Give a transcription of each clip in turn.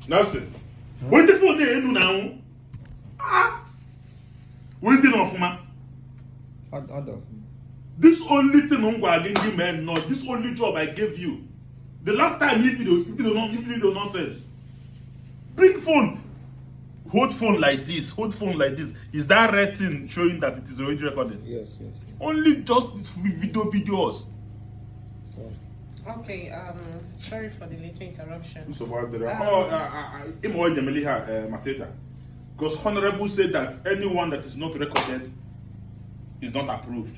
Nothing. What the phone they do now? Ah! What is the ofuma? This only thing I'm going to give you, man. No, this only job I gave you. The last time if you do nonsense. Bring phone. Hold phone like this. Hold phone like this. Is that red thing showing that it is already recorded? Yes. Only just videos. Okay, sorry for the little interruption. So what the because Honorable said that anyone that is not recorded is not approved.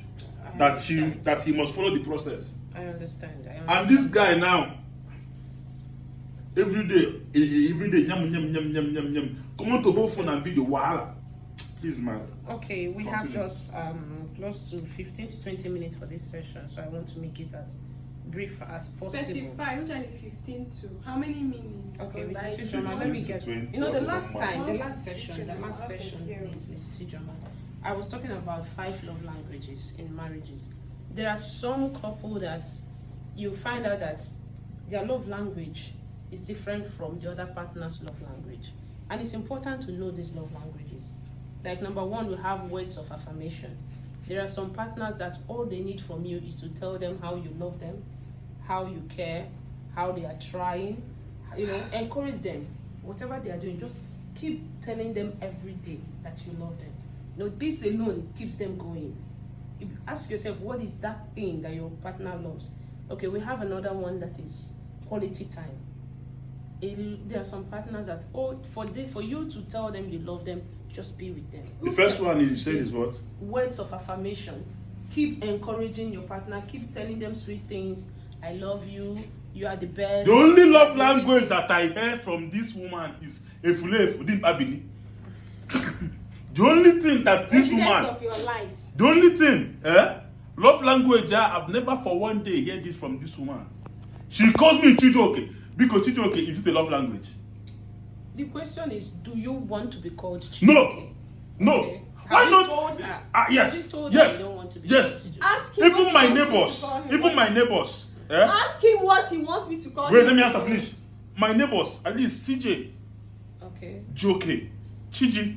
That he must follow the process. I understand. And this guy now, every day, nyam. Come on to both phone and video, wahala. Please, man. Okay, we have just close to 15 to 20 minutes for this session, so I want to make it as brief as possible. Specify which one is 15 to how many minutes? Okay, Mrs. Ijoma, let me get. The last session, please, Mrs. Ijoma, I was talking about 5 love languages in marriages. There are some couple that you find out that their love language is different from the other partner's love language, and it's important to know these love languages. Like number 1, we have words of affirmation. There are some partners that all they need from you is to tell them how you love them, how you care, how they are trying, encourage them. Whatever they are doing, just keep telling them every day that you love them. This alone keeps them going. You ask yourself, what is that thing that your partner loves? Okay, we have another one that is quality time. There are some partners that, for you to tell them you love them, just be with them. The first one you said is what? Words of affirmation. Keep encouraging your partner. Keep telling them sweet things. I love you. You are the best. The only love language that I heard from this woman is efulefu, abili. The only thing that this woman, of your lies. The only thing, love language, I've never for one day heard this from this woman. She calls me Chijoke because Chijoke is it a love language? The question is, do you want to be called Chijoke? No. Okay. Why Have not? you told her? Yes. Have you told her you don't want to be called Chijoke? Ask him Even what my he wants neighbors. me to call him. Even my neighbors. Ask him what he wants me to call him. Wait, let me answer, finish. My neighbors, at least CJ, Okay. Joke, Chiji.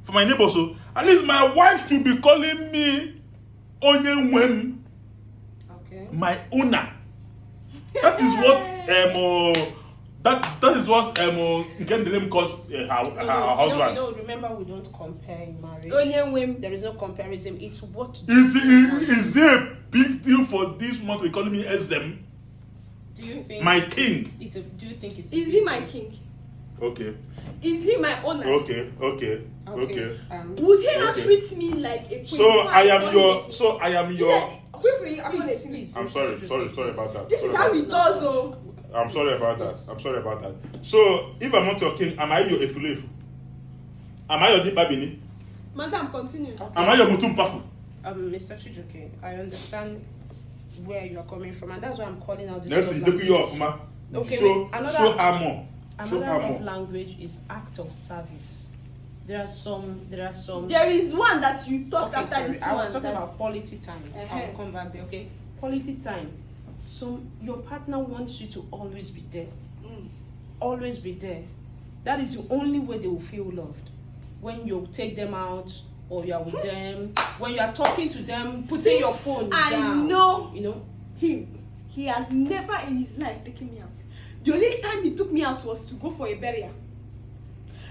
For my neighbors, so at least my wife should be calling me Onyenwem, Okay. my owner. That is what that is what Nkendelem calls her husband. No, remember we don't compare in marriage. Onyenwem. There is no comparison. It's what Is there a big deal for this woman to be calling me Ezem? do you think My king. do you think it's Is he my king? Okay. Is he my owner? Okay. Okay. Would he not treat me like a queen? So I am your. Quickly, Please. I'm sorry about that. This is how he does, though. I'm sorry about that. So if I'm not your king, am I your efulefu? Am I your dibabini? Madam, continue. Okay. Am I your mutumpafu? Mr. Chijoke, I understand where you are coming from, and that's why I'm calling out this. Next, you take you off, ma. Okay, Show her more. Another love language is act of service. There are some. There is one that you talked Okay, after sorry. this I one. was talking about quality time. I'll come back there. Okay, quality time. So your partner wants you to always be there. Always be there. That is the only way they will feel loved. When you take them out or you are with them, when you are talking to them, putting your phone down. I know. him. He has never in his life taken me out. The only time he took me out was to go for a burial.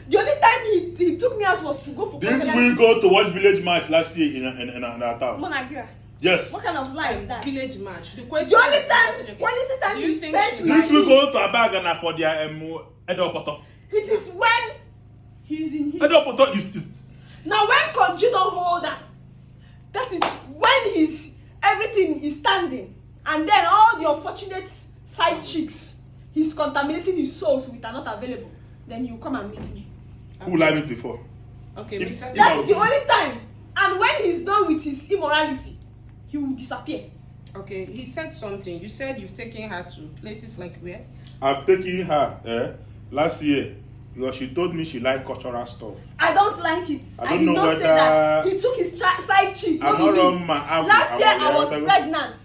The only time he took me out was to go for. Didn't we go to watch village match last year in our town? Monagira. Yes. What kind of lie is that? Village match. The The only time he spent with Didn't we me. go to Abagana for their Edo It is when he's in his. Edo is. Now when Konji don't hold her, that is when everything is standing, and then all the unfortunate side chicks, he's contaminating his souls with are not available. Then you come and meet me. Who lied me before? Okay, If- Mr. That is the only time. And when he's done with his immorality, he will disappear. Okay, he said something. You said you've taken her to places like where? I've taken her last year because she told me she liked cultural stuff. I don't like it. I I don't did know not say whether- that. He took his side chick. I'm not not me. on my. Last year I was pregnant.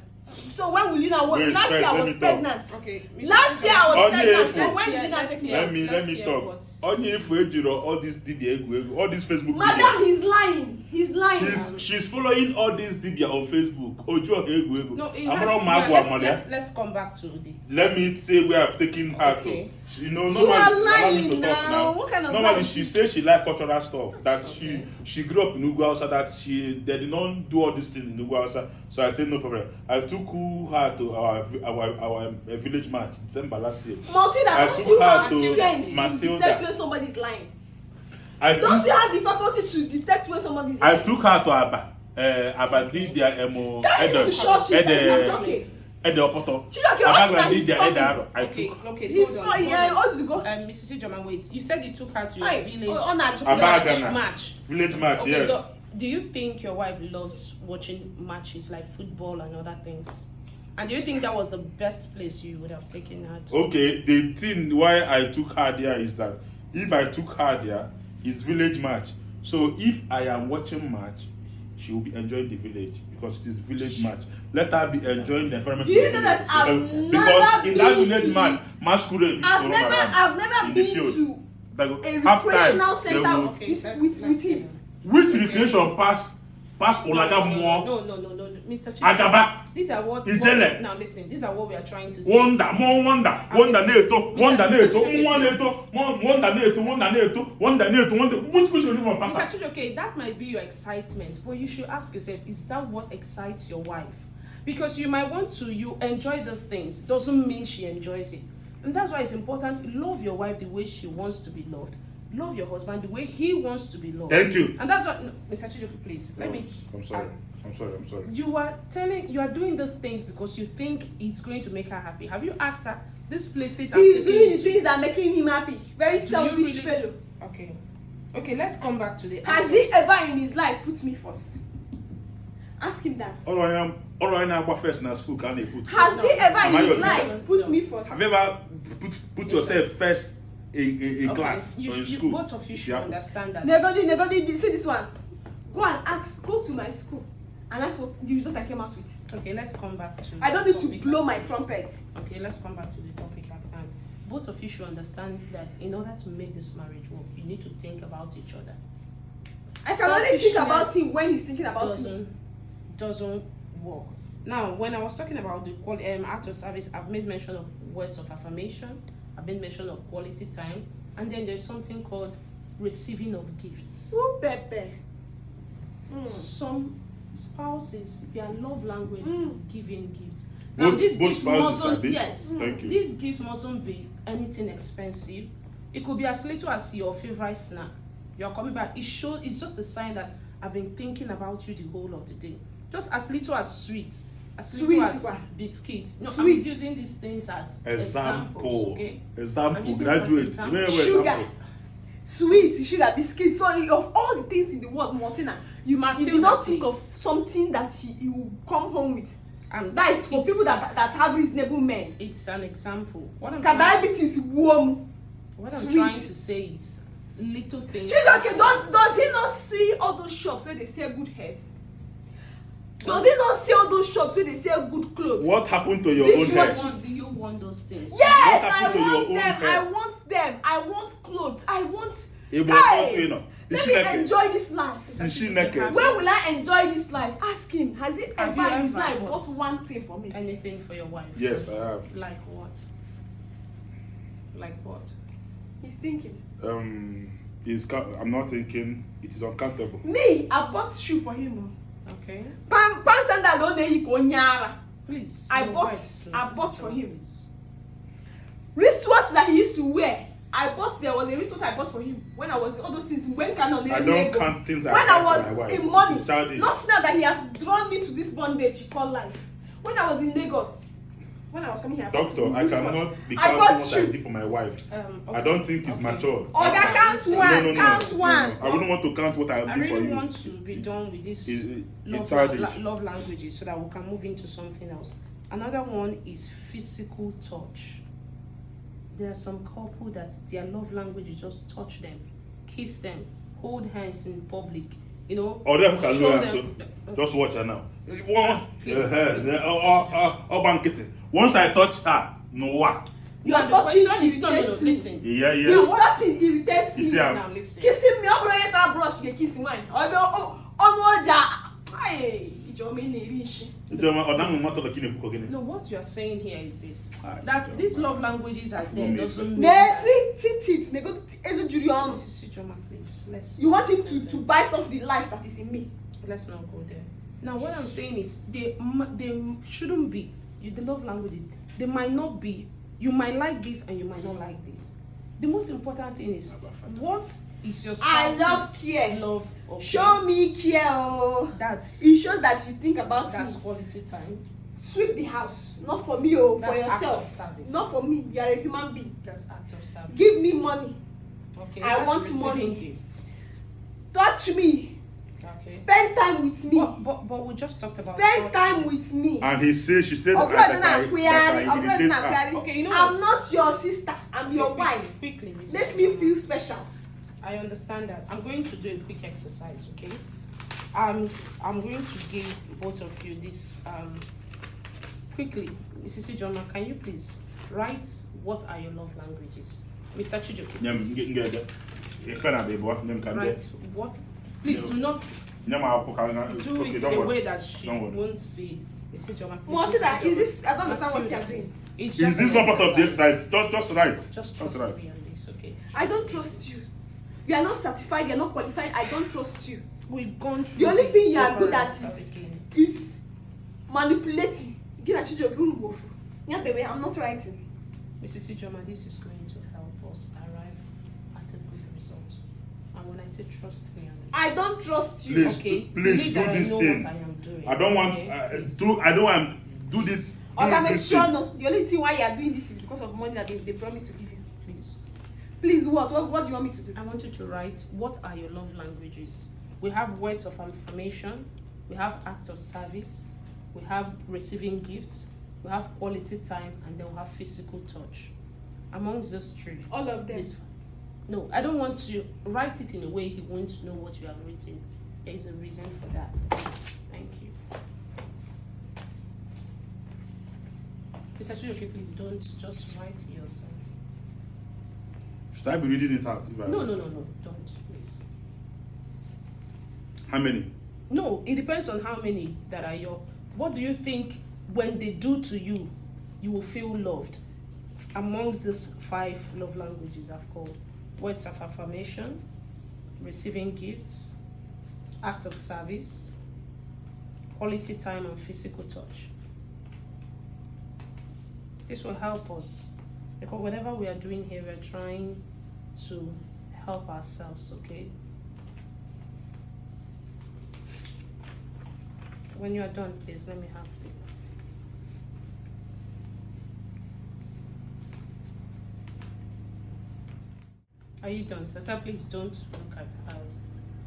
So when will you now work? Wait, Last year I let was me talk. pregnant. Okay. Last year I was Only pregnant. if- So when Let's did you not hear- take me let's out? hear- Let me talk. what- Only if we do all this DBA, all this Facebook. Madam, he's lying. He's lying. She's following all these DBA on Facebook. Ojo egu. No, it I'm has, not yeah, mad one, let's come back to the. Let me say where I've taken her Okay. to. You know, You normally are allow me lying to talk now. What kind of Normally lie she is says she like cultural stuff. That Okay. she grew up in Ugwa, so that they did not do all these things in Ugwa. So I said no problem. I took her to our village match in December last year. Matilda, I don't took you her have to sense to Matilda. detect when somebody's lying? I Don't took, you have the faculty to detect when somebody's I lying? took her to Aba did their emo That is to church, it's okay. Ede Opoto. Chidoke, your Aba husband did is their coming. Ede I Okay, took. okay. He's hold on, not hold here. on. What's to go? Mrs. Ijoma, wait. You said you took her to your Hi. village On a joke. Abagana. match. Village match, Okay, yes. do you think your wife loves watching matches like football and other things? And do you think that was the best place you would have taken her to? Okay, the thing why I took her there is that if I took her there, it's village match. So if I am watching match, she will be enjoying the village because it is village match. Let her be enjoying the environment. Do you of the know that village. I've Because never in that been village to- match, masquerade is I've to run never around in the been field. to Like, a half time, recreational they center will- with, Okay, with him. which recreation pass Olaga more No, Mr. Chief. Agaba These are what. Ijele. Now listen, these are what we are trying to say. wonder neto Mr. which one even Mr. pass? Chijoke, that might be your excitement, but you should ask yourself, is that what excites your wife? Because you might want to, you enjoy those things, doesn't mean she enjoys it. And that's why it's important, love your wife the way she wants to be loved. Love your husband the way he wants to be loved. Thank you. And that's what, no, Mr. Chijoke, please, let me. I'm sorry. You are doing those things because you think it's going to make her happy. Have you asked her, these places are He's taking doing you the to- things that are making him happy. Very Do you selfish really- fellow. Okay, let's come back to the Has answers. he ever in his life put me first? Ask him that. All I know about first in school can they put. Has he ever Am I in your his teacher? life put No. me first? Have you ever put yourself first in Okay, class or in school? both of you should understand that. Negodi, see this one. Go and ask, go to my school. And that's what the result I came out with. Okay, let's come back to. I don't the need to topic blow at my hand. trumpet. Okay, let's come back to the topic at hand. Both of you should understand that in order to make this marriage work, you need to think about each other. I can only think about Selfishness him when he's thinking about me. Doesn't work. Now, when I was talking about the act of service, I've made mention of words of affirmation. I've made mention of quality time, and then there's something called receiving of gifts. Ooh, Pepe. Some spouses, their love language is giving gifts. Both gifts spouses mustn't, are big. yes, Thank you. these gifts mustn't be anything expensive. It could be as little as your favorite snack. You're coming back. It's just a sign that I've been thinking about you the whole of the day. Just as little as sweets, as little Sweet, as what? biscuits. No, Sweet. I'm using these things as Example. examples. Okay. I'm Example. using them as Graduate. example. Sugar. Sweet, sugar, biscuit. So of all the things in the world, Martina, you Matilda, did not think of please. something that he will come home with. And That is for it's- people that have reasonable men. It's an example. What I'm Can trying- diabetes warm? What I'm Sweet. trying to say is little things. Okay, does he not see all those shops where they sell good hairs? Does he not see all those shops where they sell good clothes? What happened to your This own is what hair? Do you want those things? Yes, What I happened to your want own them. hair? I want them. I want clothes. I want. Ebo, Hey, you know, is let she me naked? enjoy this life. Is she naked? When will I enjoy this life? Ask him. Has he Have ever you in his ever life what? bought one thing for me? Anything for your wife? Yes, I have. Like what? Like what? He's thinking. I'm not thinking. It is uncountable. Me, I bought shoe for him. Okay. Pan sandal don't need nyara. Please. I your bought- wife, I Mrs. bought for John, him. please. Wristwatch that he used to wear. There was a wristwatch I bought for him when I was all those things. When can I don't count things when I I buy for was my wife. in money, It's childish. not now that he has drawn me to this bondage he called life. When I was in Lagos, when I was coming here, Doctor, I wristwatch. cannot be I counting bought what I shoe. did for my wife. Okay. I don't think it's mature. Oh, that counts No, one. Count one. I wouldn't want to count what I I did for really you. want to be done with this It's love, childish. love languages so that we can move into something else. Another one is physical touch. There are some couple that their love language is just touch them, kiss them, hold hands in public, you know, Or them can show do them. so. Just watch her now. Once I touch her, no what? You are The touching question is- no, irritates me. listen. Yeah, You yeah. touching irritates You me. see, Now listen. Kissing me, I'm gonna get that brush, you kiss mine. Hey, No, what you are saying here is this: that these love languages are there doesn't mean Ne, that. see, ne go eze juri on. Mrs. Ijoma, please, let's. You want him to bite off the life that is in me. Let's not go there. Now, what I'm saying is, they shouldn't be. The love language, they might not be. You might like this and you might not like this. The most important thing is, what is your spouse's I love care. love? Okay? Show me care. Oh. It shows that you think about that's me. quality time. Sweep the house, not for me, oh, That's for act yourself. of service. Not for me. You are a human being. That's act of service. Give me money. Okay. I that's want receiving money. Gifts. Touch me. Okay. Spend time with me. But we just talked about Spend touching. time with me. And she said Okay, Okay, you know I'm what? not your sister. I'm your Okay, wife. Quickly, Mrs. Make me Ijoma. feel special. I understand that. I'm going to do a quick exercise, okay? I'm going to give both of you this quickly. Mrs. Ijoma, can you please write what are your love languages? Mr. Chijoke, please. Write what? Please do not do it in a way that she won't see it. Mrs. Ijoma, please. Matilda, Mrs. is this? I don't understand what Matilda, you are doing. It's Is just this an not part of this exercise. size? Just right. Just Just trust right. me on this, okay? I don't trust you. You are not certified. You are not qualified. I don't trust you. We've gone through The only this thing you are over good and at over is again. manipulating. I'm not writing. Mrs. Ijoma, this is going to help us arrive at a good result. And when I say trust me on this, I don't trust you. Please, okay, please believe do that this I know thing. what I am doing. I don't want okay? do this. Okay, make this sure thing. no. The only thing why you are doing this is because of money that they promised to give you. Please. Please, what do you want me to do? I want you to write what are your love languages. We have words of affirmation, we have acts of service, we have receiving gifts, we have quality time, and then we have physical touch. Amongst those three, All of them. no, I don't want to write it in a way he won't know what you have written. There is a reason for that. Thank you. Mr. Chijoke, please don't just write yourself. Should I be reading it out? If I No, want? don't, please. How many? No, it depends on how many that are your. What do you think when they do to you, you will feel loved? Amongst these 5 love languages I've called: words of affirmation, receiving gifts, acts of service, quality time, and physical touch. This will help us because whatever we are doing here, we're trying to help ourselves, okay? When you are done, please let me have the. Are you done? So please don't look at us.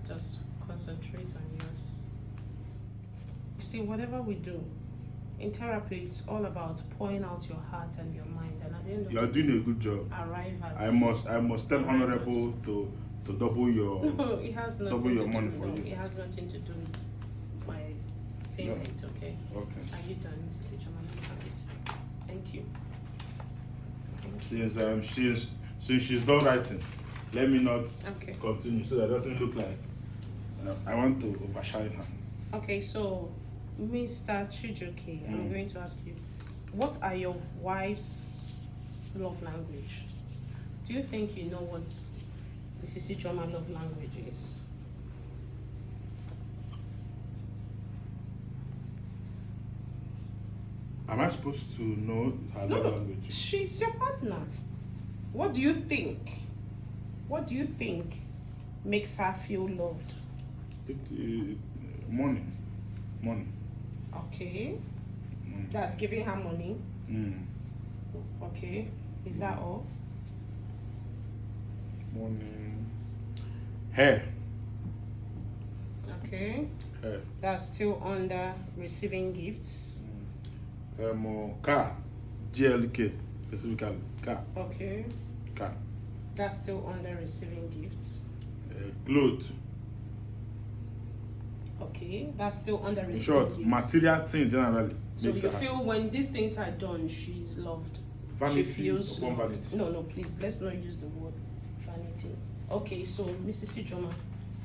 Just concentrate on yours. You see, whatever we do in therapy, it's all about pouring out your heart and your mind, and at the end of You are doing a good job. arrive at. I must tell Honorable to double your No, it has nothing double your to money do. for No, you. it has nothing to do with my payment. Okay. Okay. Are you done, Mrs. Ijoma? Let me have it. Thank you. Since she's done writing, let me not Okay. continue so that it doesn't look like I want to overshine her. Okay, so Mr. Chijoke, I'm going to ask you, what are your wife's love language? Do you think you know what Mrs. Ijoma love language is? Am I supposed to know her love language? She's your partner. What do you think? What do you think makes her feel loved? Money. Okay. That's giving her money. Okay. Is that all? Money. Hair. Okay. Hair. That's still under receiving gifts. Car. GLK. Specifically. Car. Okay. Car. That's still under receiving gifts. Clothes. Okay, that's still under In receiving short, gift. material things generally. So makes you her feel when these things are done, she's loved. vanity She feels upon loved. vanity. No, please, let's not use the word vanity. Okay, so Mrs. Ijoma,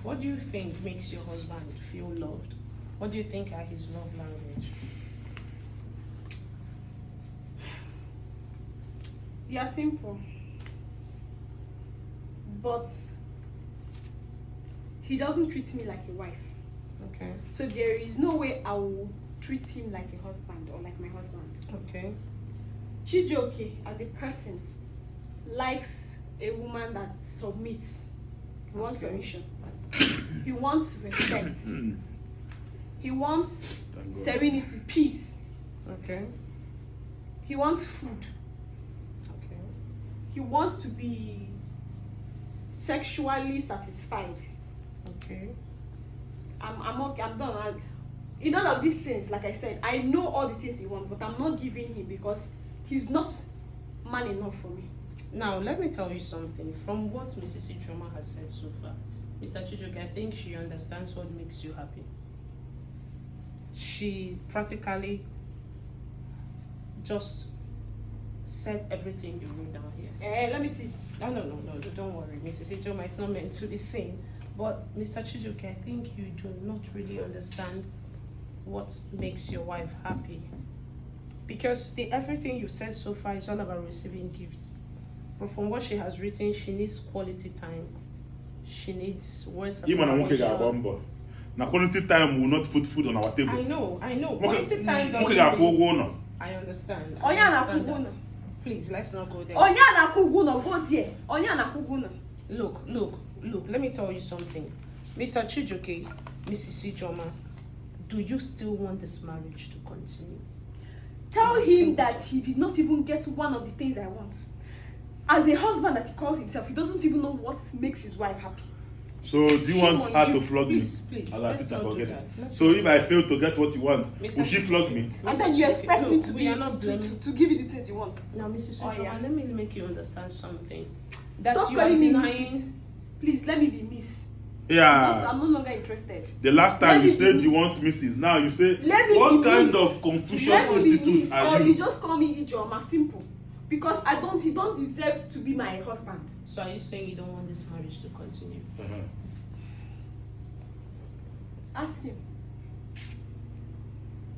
what do you think makes your husband feel loved? What do you think are his love language? They are simple, but he doesn't treat me like a wife. Okay. So there is no way I will treat him like a husband or like my husband. Okay. Chijioke, as a person, likes a woman that submits. He wants Okay. submission. He wants respect. He wants Thank God. serenity, peace. Okay. He wants food. Okay. He wants to be sexually satisfied. Okay. I'm okay, I'm done. In all of these things, like I said, I know all the things he wants, but I'm not giving him because he's not man enough for me. Now, let me tell you something. From what Mrs. Ijoma has said so far, Mr. Chijoke, I think she understands what makes you happy. She practically just said everything you wrote down here. Let me see. No, don't worry. Mrs. Ijoma, it's not meant to be seen. But Mr. Chijoke, I think you do not really understand what makes your wife happy. Because everything you've said so far is all about receiving gifts. But from what she has written, she needs quality time. She needs words of Him and Nwoke ga-agba affirmation. mbọ. Na quality time will not put food on our table. I know. Quality time Nwoke doesn't ga-akwụ mean... ụgwọ ụlọ. I understand. Onye understand na-akwụ ụgwọ that. ụlọ. Please, let's not go there. Onye na-akwụ ụgwọ ụlọ, go there. Onye na-akwụ ụgwọ ụlọ. Look, let me tell you something. Mr. Chijoke, Mrs. Ijoma, do you still want this marriage to continue? Tell him that he did not even get one of the things I want. As a husband that he calls himself, he doesn't even know what makes his wife happy. So do you want her to flog me? Please, As I let's think I not do forget that. it. Let's So not if do I that. fail to get what you want, Mr. will she flog me? And then you expect me to we be are not blaming. to give you the things you want. Now, Mrs. Oh, Ijoma, yeah. let me make you understand something. That Stop you are calling me denying. Mrs. Please let me be Miss. Yeah. I'm no longer interested. The last time Let you me said be you Miss. want Mrs. Now you say, Let me what be kind Miss. of Confucius Let me be Institute Miss, are or you? you just call me Ijoma, simple. Because he don't deserve to be my husband. So are you saying you don't want this marriage to continue? Ask him.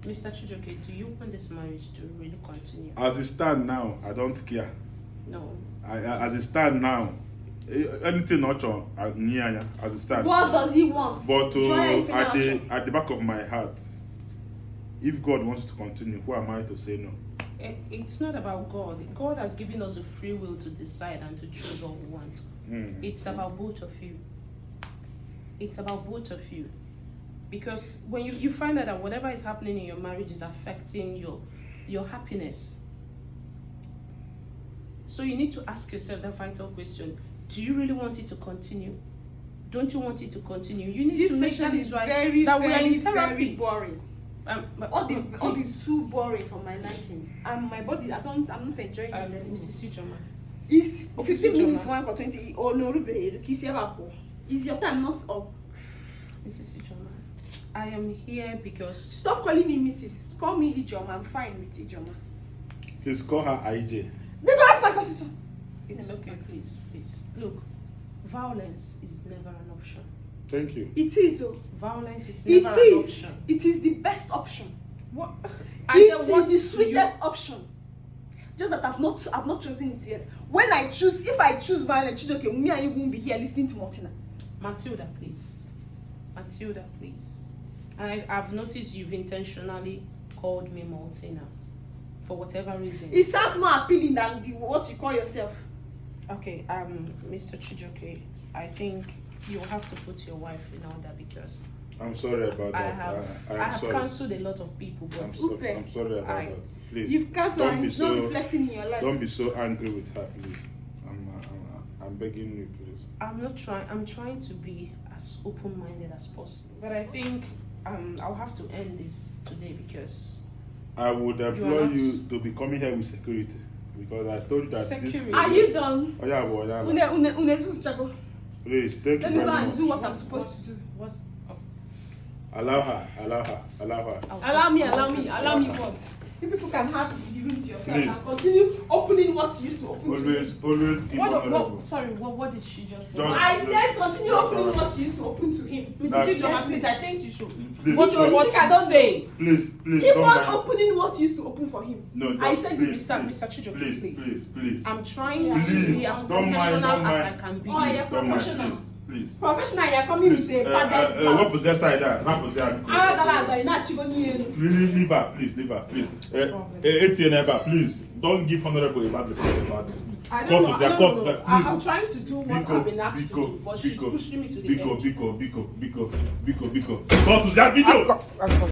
Mr. Chijoke, do you want this marriage to really continue? As it stand now, I don't care. No. As it stand now, anything not near as it stand. What does he want? But Try anything at else. the back of my heart, if God wants to continue, who am I to say no? It's not about God. God has given us a free will to decide and to choose what we want. It's about both of you. It's about both of you. Because when you find out that whatever is happening in your marriage is affecting your happiness. So you need to ask yourself that vital question. Do you really want it to continue? Don't you want it to continue? You need This to make session that is is right. very, that we are very, in therapy. very boring. But All please, the too boring for my liking. And my body, I'm not enjoying this anymore. Mrs. Ijoma. It's Mrs. 15 minutes, Ijoma. 1 or 20. Oh no, is your time not up? Mrs. Ijoma, I am here because... Stop calling me Mrs. Call me Ijoma. I'm fine with Ijoma. Please call her IJ. They go my position. It's okay, please. Look, violence is never an option. Thank you. It is. Oh. Violence is It never an is. option. It is the best option. What? It is the sweetest option. Just that I've not chosen it yet. If I choose violence, okay, me and you won't be here listening to Martina. Matilda, please. I've noticed you've intentionally called me Martina for whatever reason. It sounds more appealing than what you call yourself. Okay, Mr. Chijoke, I think you have to put your wife in order because I'm sorry about I that. have sorry. cancelled a lot of people, but I'm sorry about that. Please. You've cancelled and it's not reflecting in your life. Don't be so angry with her, please. I'm begging you, please. I'm trying to be as open-minded as possible. But I think I'll have to end this today because I would employ you to be coming here with security because I told you that Security. this. Are you done? Oh yeah, boy. Please, thank Let you me very go much. and do what I'm supposed to do. What's Allow her. Allow me what? You people can have the room to yourself Please. and continue opening what you used to open to me. Always give honorable. Sorry, what did she just say? Don't- I said continue Just opening allow- what you used to open to him. That's- Mrs. Ijoma, please, I think you should. Please, What don't- what think I to don't say? Please, Keep don't on mind. opening what you used to open for him. No, I just said please, Mr. please, Chijoke, please. please. I'm trying Yeah. to be as Please, don't mind, professional don't as I mind. can be. Oh, yeah. Don't mind, Professional. please. Professional, you're coming with a padded What blouse. was that side? That was that. You're not even Leave her, please. Etienne Eba, please. Don't give honorable about the about this. I Court don't know. is I there, don't court know. is there, I'm please. trying to do what I've been asked to do, but she's pushing me to the edge. Biko. Court is that video.